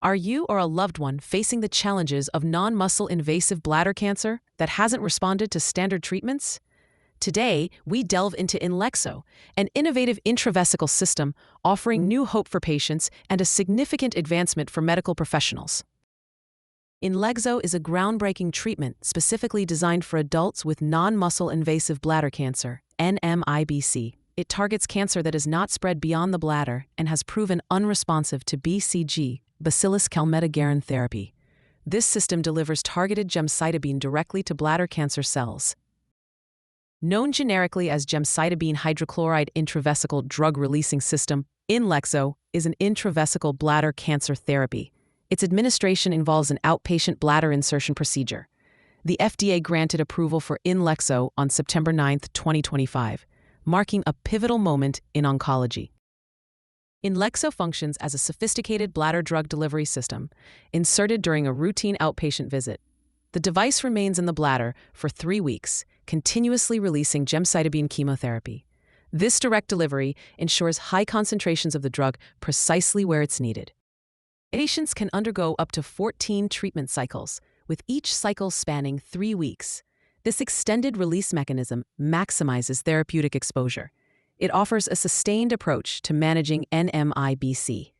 Are you or a loved one facing the challenges of non-muscle invasive bladder cancer that hasn't responded to standard treatments? Today, we delve into Inlexzo, an innovative intravesical system offering new hope for patients and a significant advancement for medical professionals. Inlexzo is a groundbreaking treatment specifically designed for adults with non-muscle invasive bladder cancer, NMIBC. It targets cancer that is not spread beyond the bladder and has proven unresponsive to BCG, Bacillus calmette-guerin therapy. This system delivers targeted gemcitabine directly to bladder cancer cells. Known generically as gemcitabine hydrochloride intravesical drug-releasing system, Inlexzo is an intravesical bladder cancer therapy. Its administration involves an outpatient bladder insertion procedure. The FDA granted approval for Inlexzo on September 9, 2025, marking a pivotal moment in oncology. Inlexzo functions as a sophisticated bladder drug delivery system, inserted during a routine outpatient visit. The device remains in the bladder for 3 weeks, continuously releasing gemcitabine chemotherapy. This direct delivery ensures high concentrations of the drug precisely where it's needed. Patients can undergo up to 14 treatment cycles, with each cycle spanning 3 weeks. This extended release mechanism maximizes therapeutic exposure. It offers a sustained approach to managing NMIBC.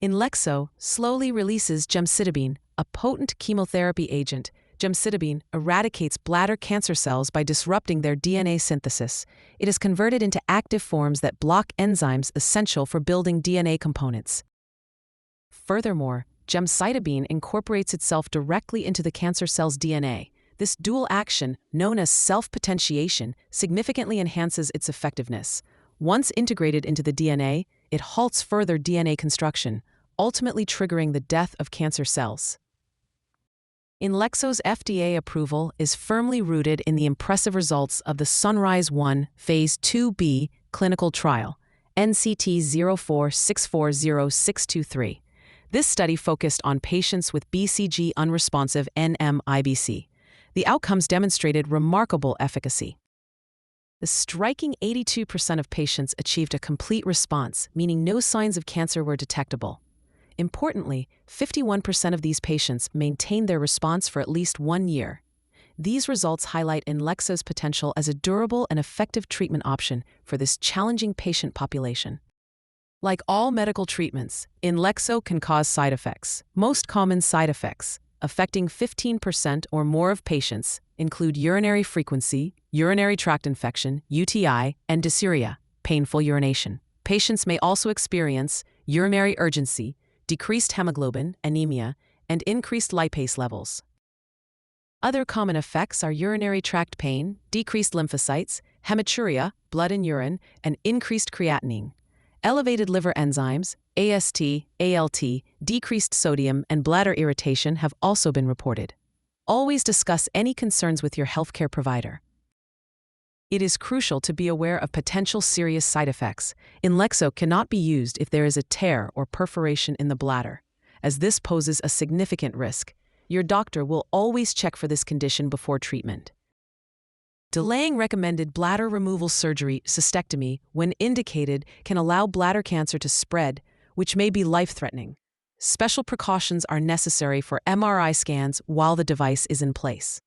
Inlexzo slowly releases gemcitabine, a potent chemotherapy agent. Gemcitabine eradicates bladder cancer cells by disrupting their DNA synthesis. It is converted into active forms that block enzymes essential for building DNA components. Furthermore, gemcitabine incorporates itself directly into the cancer cell's DNA. This dual action, known as self-potentiation, significantly enhances its effectiveness. Once integrated into the DNA, it halts further DNA construction, ultimately triggering the death of cancer cells. Inlexzo's FDA approval is firmly rooted in the impressive results of the Sunrise-1 Phase 2b clinical trial, NCT 04640623. This study focused on patients with BCG-unresponsive NMIBC. The outcomes demonstrated remarkable efficacy. The striking 82% of patients achieved a complete response, meaning no signs of cancer were detectable. Importantly, 51% of these patients maintained their response for at least 1 year. These results highlight Inlexzo's potential as a durable and effective treatment option for this challenging patient population. Like all medical treatments, Inlexzo can cause side effects. Most common side effects, affecting 15% or more of patients, include urinary frequency, urinary tract infection, UTI, and dysuria, painful urination. Patients may also experience urinary urgency, decreased hemoglobin, anemia, and increased lipase levels. Other common effects are urinary tract pain, decreased lymphocytes, hematuria, blood in urine, and increased creatinine. Elevated liver enzymes, AST, ALT, decreased sodium, and bladder irritation have also been reported. Always discuss any concerns with your healthcare provider. It is crucial to be aware of potential serious side effects. Inlexzo cannot be used if there is a tear or perforation in the bladder, as this poses a significant risk. Your doctor will always check for this condition before treatment. Delaying recommended bladder removal surgery, cystectomy, when indicated, can allow bladder cancer to spread, which may be life-threatening. Special precautions are necessary for MRI scans while the device is in place.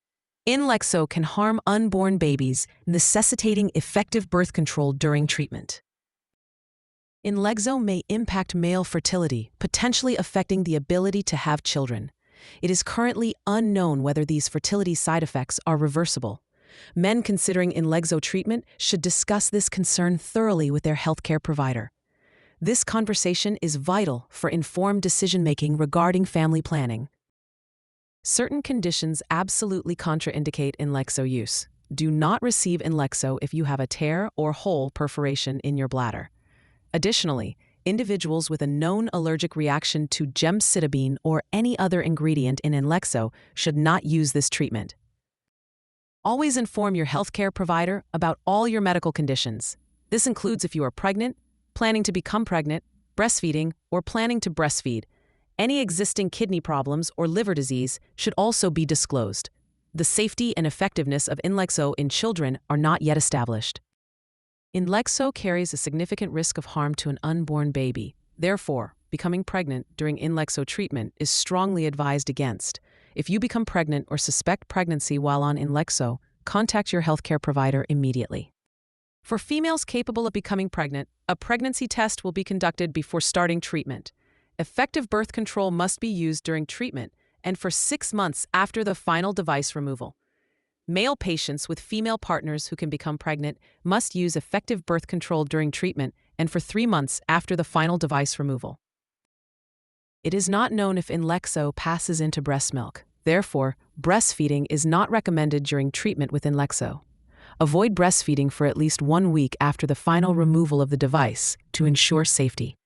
Inlexzo can harm unborn babies, necessitating effective birth control during treatment. Inlexzo may impact male fertility, potentially affecting the ability to have children. It is currently unknown whether these fertility side effects are reversible. Men considering Inlexzo treatment should discuss this concern thoroughly with their healthcare provider. This conversation is vital for informed decision-making regarding family planning. Certain conditions absolutely contraindicate Inlexzo use. Do not receive Inlexzo if you have a tear or hole perforation in your bladder. Additionally, individuals with a known allergic reaction to gemcitabine or any other ingredient in Inlexzo should not use this treatment. Always inform your healthcare provider about all your medical conditions. This includes if you are pregnant, planning to become pregnant, breastfeeding, or planning to breastfeed. Any existing kidney problems or liver disease should also be disclosed. The safety and effectiveness of Inlexzo in children are not yet established. Inlexzo carries a significant risk of harm to an unborn baby. Therefore, becoming pregnant during Inlexzo treatment is strongly advised against. If you become pregnant or suspect pregnancy while on Inlexzo, contact your healthcare provider immediately. For females capable of becoming pregnant, a pregnancy test will be conducted before starting treatment. Effective birth control must be used during treatment and for 6 months after the final device removal. Male patients with female partners who can become pregnant must use effective birth control during treatment and for 3 months after the final device removal. It is not known if Inlexzo passes into breast milk. Therefore, breastfeeding is not recommended during treatment with Inlexzo. Avoid breastfeeding for at least 1 week after the final removal of the device to ensure safety.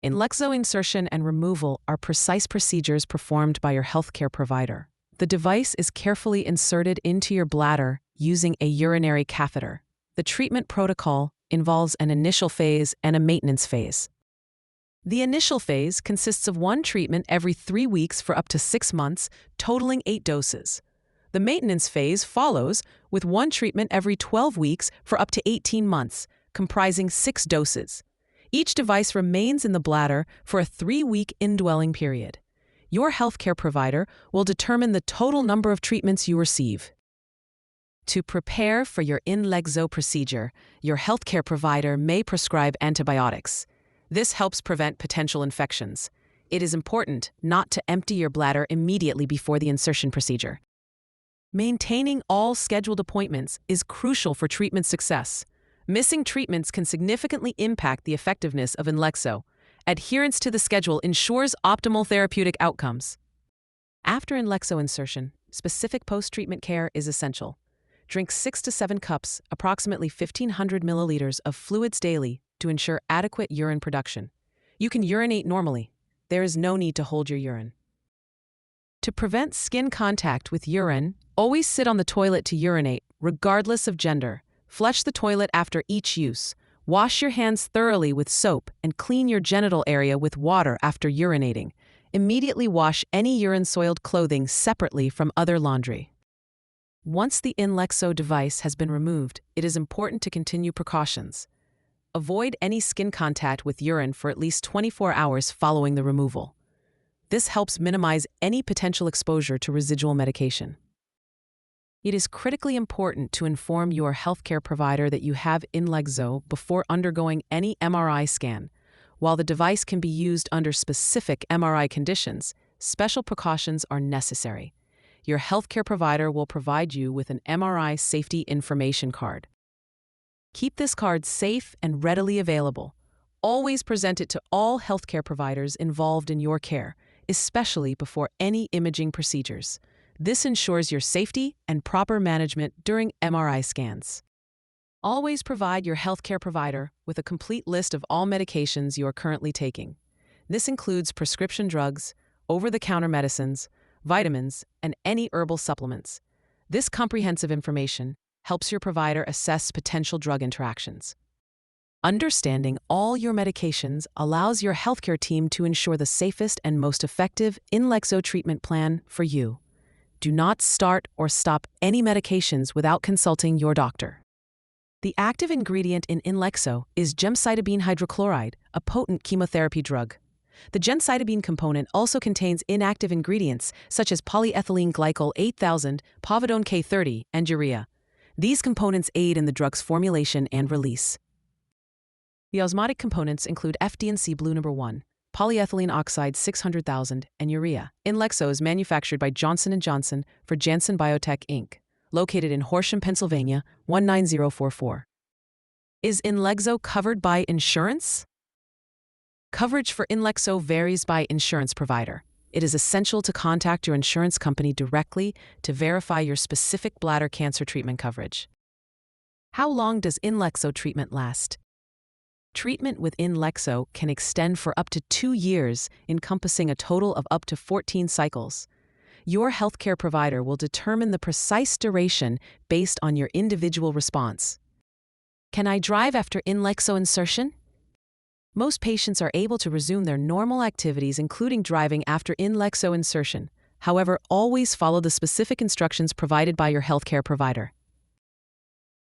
Inlexzo insertion and removal are precise procedures performed by your healthcare provider. The device is carefully inserted into your bladder using a urinary catheter. The treatment protocol involves an initial phase and a maintenance phase. The initial phase consists of 1 treatment every 3 weeks for up to 6 months, totaling 8 doses. The maintenance phase follows with 1 treatment every 12 weeks for up to 18 months, comprising 6 doses. Each device remains in the bladder for a 3-week indwelling period. Your healthcare provider will determine the total number of treatments you receive. To prepare for your Inlexzo procedure, your healthcare provider may prescribe antibiotics. This helps prevent potential infections. It is important not to empty your bladder immediately before the insertion procedure. Maintaining all scheduled appointments is crucial for treatment success. Missing treatments can significantly impact the effectiveness of Inlexzo. Adherence to the schedule ensures optimal therapeutic outcomes. After Inlexzo insertion, specific post-treatment care is essential. Drink 6 to 7 cups, approximately 1,500 milliliters of fluids daily to ensure adequate urine production. You can urinate normally. There is no need to hold your urine. To prevent skin contact with urine, always sit on the toilet to urinate, regardless of gender. Flush the toilet after each use. Wash your hands thoroughly with soap and clean your genital area with water after urinating. Immediately wash any urine-soiled clothing separately from other laundry. Once the Inlexzo device has been removed, it is important to continue precautions. Avoid any skin contact with urine for at least 24 hours following the removal. This helps minimize any potential exposure to residual medication. It is critically important to inform your healthcare provider that you have Inlexzo before undergoing any MRI scan. While the device can be used under specific MRI conditions, special precautions are necessary. Your healthcare provider will provide you with an MRI safety information card. Keep this card safe and readily available. Always present it to all healthcare providers involved in your care, especially before any imaging procedures. This ensures your safety and proper management during MRI scans. Always provide your healthcare provider with a complete list of all medications you are currently taking. This includes prescription drugs, over-the-counter medicines, vitamins, and any herbal supplements. This comprehensive information helps your provider assess potential drug interactions. Understanding all your medications allows your healthcare team to ensure the safest and most effective Inlexzo treatment plan for you. Do not start or stop any medications without consulting your doctor. The active ingredient in Inlexzo is gemcitabine hydrochloride, a potent chemotherapy drug. The gemcitabine component also contains inactive ingredients such as polyethylene glycol 8000, povidone K30, and urea. These components aid in the drug's formulation and release. The osmotic components include FD&C Blue No. 1, polyethylene oxide 600,000, and urea. Inlexzo is manufactured by Johnson & Johnson for Janssen Biotech Inc., located in Horsham, Pennsylvania, 19044. Is Inlexzo covered by insurance? Coverage for Inlexzo varies by insurance provider. It is essential to contact your insurance company directly to verify your specific bladder cancer treatment coverage. How long does Inlexzo treatment last? Treatment with Inlexzo can extend for up to 2 years, encompassing a total of up to 14 cycles. Your healthcare provider will determine the precise duration based on your individual response. Can I drive after Inlexzo insertion? Most patients are able to resume their normal activities, including driving after Inlexzo insertion. However, always follow the specific instructions provided by your healthcare provider.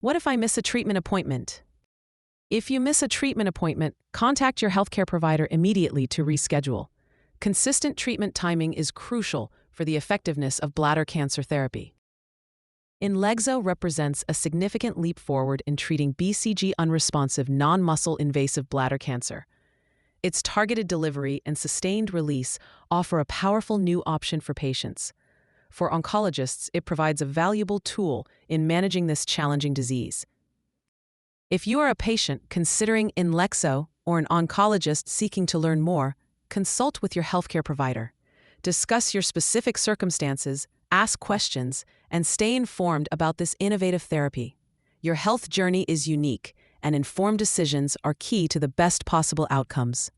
What if I miss a treatment appointment? If you miss a treatment appointment, contact your healthcare provider immediately to reschedule. Consistent treatment timing is crucial for the effectiveness of bladder cancer therapy. Inlexzo represents a significant leap forward in treating BCG-unresponsive non-muscle invasive bladder cancer. Its targeted delivery and sustained release offer a powerful new option for patients. For oncologists, it provides a valuable tool in managing this challenging disease. If you are a patient considering Inlexzo or an oncologist seeking to learn more, consult with your healthcare provider. Discuss your specific circumstances, ask questions, and stay informed about this innovative therapy. Your health journey is unique, and informed decisions are key to the best possible outcomes.